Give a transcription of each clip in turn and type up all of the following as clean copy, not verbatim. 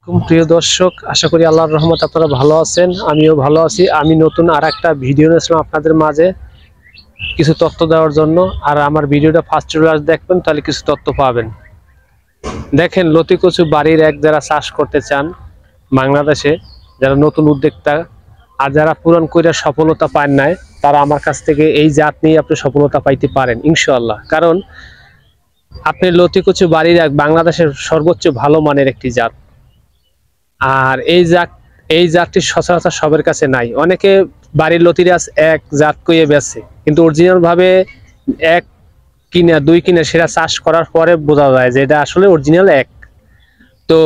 প্রিয় দর্শক, আশা করি আল্লাহর রহমত আপনারা ভালো আছেন। আমিও ভালো আছি। আমি নতুন আর একটা ভিডিও নিয়েছিলাম আপনাদের মাঝে কিছু তথ্য দেওয়ার জন্য। আর আমার ভিডিওটা ফার্স্ট দেখবেন, তাহলে কিছু তথ্য পাবেন। দেখেন, লতি কচু বাড়ির এক যারা চাষ করতে চান বাংলাদেশে, যারা নতুন উদ্যোক্তা আর যারা পুরান কইরা সফলতা পান নাই, তারা আমার কাছ থেকে এই জাত নিয়ে আপনি সফলতা পাইতে পারেন ইনশাআল্লাহ। কারণ আপনি লতি কচু বাড়ির এক বাংলাদেশের সর্বোচ্চ ভালো মানের একটি জাত। আর এই জাতটি সচরাচর সবার কাছে নাই। অনেকে বাড়ির লতিরাজ এক জাত কইয়ে বেছে, কিন্তু অরিজিনাল ভাবে এক কিনা দুই কিনা সেটা চাষ করার পরে বোঝা যায় যে এটা আসলে অরিজিনাল এক। তো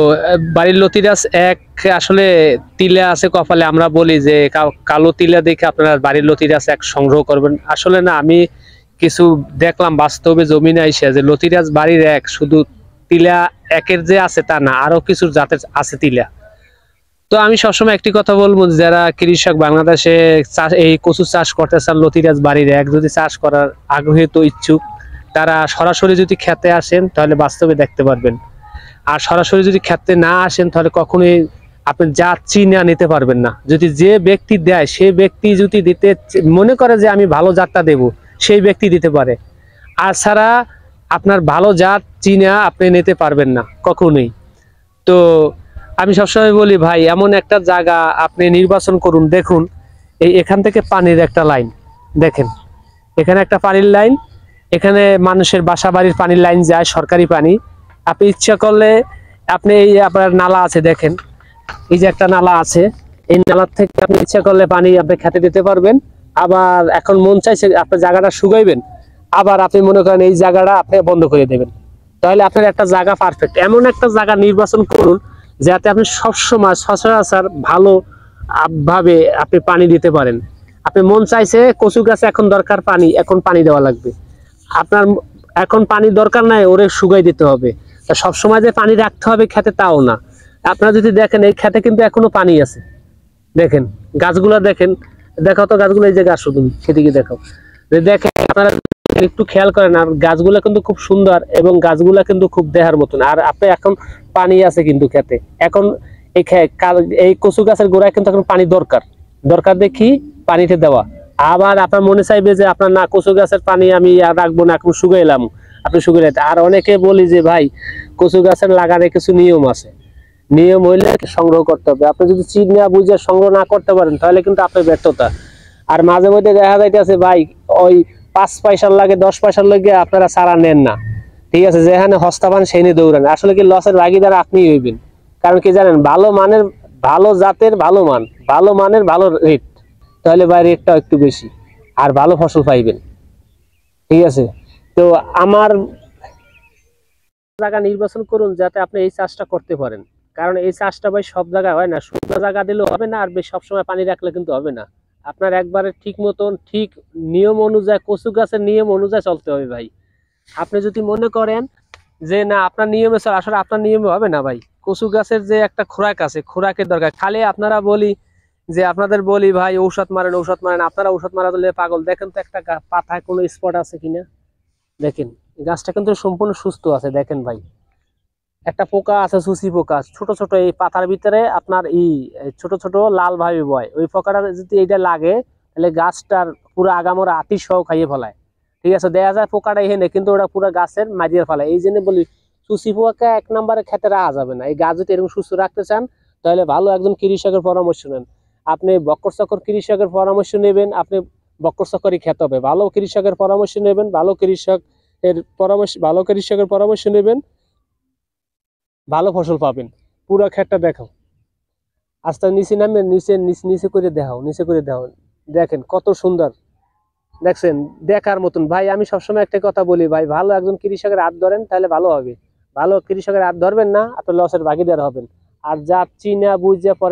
বাড়ির লতিরাজ এক আসলে তিলা আছে কপালে, আমরা বলি যে কালো তিলা দেখে আপনারা বাড়ির লতিরাজ এক সংগ্রহ করবেন। আসলে না, আমি কিছু দেখলাম বাস্তবে জমিনে আইসা যে লতিরাজ বাড়ির এক শুধু তিলা একের যে আছে তা না, আরো কিছু জাতের আছে তিলা। তো আমি সবসময় একটি কথা বলবো, যারা কৃষক বাংলাদেশে এই কচু চাষ করতে চান, লতিরাজ বাড়ির এক যদি চাষ করার আগ্রহী তো ইচ্ছুক, তারা সরাসরি যদি খেতে আসেন তাহলে বাস্তবে দেখতে পারবেন। আর সরাসরি যদি খেতে না আসেন তাহলে কখনোই আপনি জাত চিনা নিতে পারবেন না। যদি যে ব্যক্তি দেয় সে ব্যক্তি যদি দিতে মনে করে যে আমি ভালো জাতটা দেব, সেই ব্যক্তি দিতে পারে। আর ছাড়া আপনার ভালো জাত চিনা আপনি নিতে পারবেন না কখনোই। তো আমি সবসময় বলি, ভাই এমন একটা জায়গা আপনি নির্বাচন করুন। দেখুন, এখান থেকে পানির একটা লাইন দেখেন, এখানে একটা পানির লাইন, এখানে মানুষের বাসা বাড়ির পানির লাইন যায়, সরকারি পানি। আপনি ইচ্ছা করলে আপনি এই আপনার নালা আছে, দেখেন এই যে একটা নালা আছে, এই নালার থেকে আপনি ইচ্ছা করলে পানি আপনি খেতে দিতে পারবেন। আবার এখন মন চাইছে আপনি জায়গাটা শুকাইবেন, আবার আপনি মনে করেন এই জায়গাটা আপনি বন্ধ করে দেবেন। তাহলে আপনার একটা জায়গা পারফেক্ট, এমন একটা জায়গা নির্বাচন করুন যাতে আপনি সবসময় সচরাচর ভালো ভাবে আপনি পানি দিতে পারেন। আপনি মন চাইছে কচু গাছে এখন দরকার পানি, এখন পানি দেওয়া লাগবে। আপনার এখন পানি দরকার নাই, ওরে শুকাই দিতে হবে। তা সবসময় যে পানি রাখতে হবে খেতে তাও না। আপনারা যদি দেখেন এই খেতে কিন্তু এখনো পানি আছে। দেখেন গাছগুলা, দেখেন দেখাও তো গাছগুলো, এই যে গাছ শুধু সেদিকে দেখাও। দেখেন আপনারা একটু খেয়াল করেন, আর গাছগুলা কিন্তু খুব সুন্দর এবং গাছগুলা কিন্তু খুব দেহার মতন। আর আপনি এখন পানি আছে কিন্তু খেতে, এখন এই কচু গাছের গোড়ায় কিন্তু এখন পানি দরকার দরকার দেখি পানিতে দেওয়া। আবার আপনার মনে চাইবে যে আপনার না, কচু গাছের পানি আমি আর রাখবো না, এখন শুকাইলাম, আপনি শুকাইলেন। আর অনেকে বলি যে ভাই কচু গাছের লাগানোর কিছু নিয়ম আছে, নিয়ম হইলে সংগ্রহ করতে হবে। আপনি যদি চিনা বুঝে সংগ্রহ না করতে পারেন তাহলে কিন্তু আপনার ব্যর্থতা। আর মাঝে মধ্যে দেখা যাইতেছে ভাই ওই 5 পয়সার লাগে 10 পয়সার লাগে আপনারা সারা নেন না, ঠিক আছে, যেখানে হস্তা পান সেই নিয়ে দৌড়ান। আসলে কি লসের ভাগিদার আপনি হইবেন। কারণ কি জানেন, ভালো মানের ভালো জাতের ভালো মানের ভালো রেট, তাহলে ভাই রেটটা একটু বেশি আর ভালো ফসল পাইবেন, ঠিক আছে। তো আমার জায়গা নির্বাচন করুন যাতে আপনি এই চাষটা করতে পারেন। কারণ এই চাষটা ভাই সব জায়গায় হয় না, শুকনো জায়গা দিলেও হবে না, আর বেশ সবসময় পানি রাখলে কিন্তু হবে না। আপনার একবারে ঠিক মতন ঠিক নিয়ম অনুযায়ী, কচু গাছের নিয়ম অনুযায়ী চলতে হবে ভাই। আপনি যদি মনে করেন যে না আপনার নিয়মে চল, আসলে আপনার নিয়মে হবে না ভাই। কচু গাছের যে একটা খোরাক আছে, খোরাকের দরকার। খালি আপনারা বলি যে আপনাদের বলি ভাই ঔষধ মারেন ঔষধ মারেন, আপনারা ঔষধ মারা দিলে পাগল। দেখেন তো একটা পাতায় কোনো স্পট আছে কিনা, দেখেন গাছটা কিন্তু সম্পূর্ণ সুস্থ আছে। দেখেন ভাই, একটা পোকা আছে, সুসি পোকা, ছোট ছোট এই পাতার ভিতরে আপনার ছোট ছোট লাল ভাবে বয়। ওই পোকাটা যদি এইটা লাগে তাহলে গাছটার পুরো আগামরা আতি সহ খাইয়ে ফেলায়, ঠিক আছে। দেখা যায় পোকাটা এখানে, কিন্তু ওটা পুরো গাছের মারিয়ে ফেলায়। এই জন্য বলি সুসি পোকা 1 নম্বরে খেতে রাখা যাবে না। এই গাছ যদি এরকম সুস্থ রাখতে চান তাহলে ভালো একজন কৃষকের পরামর্শ নেন। আপনি বক্কর চক্কর কৃষকের পরামর্শ নেবেন, আপনি বক্কর চক্করই খেতে হবে। ভালো কৃষকের পরামর্শ নেবেন, ভালো কৃষকের পরামর্শ নেবেন, ভালো ফসল পাবেন। পুরো ক্ষেতটা দেখো, আস্তে নিচে নামে নিচে নিচে করে দেখাও, নিচে করে দেখাও। দেখেন কত সুন্দর, দেখছেন দেখার মতন। ভাই আমি সবসময় একটা কথা বলি, ভাই ভালো একজন কৃষকের হাত ধরেন তাহলে ভালো হবে। ভালো কৃষকের হাত ধরবেন না, আপনি লসের ভাগিদার হবেন। আর যা চিনা বুঝে পরে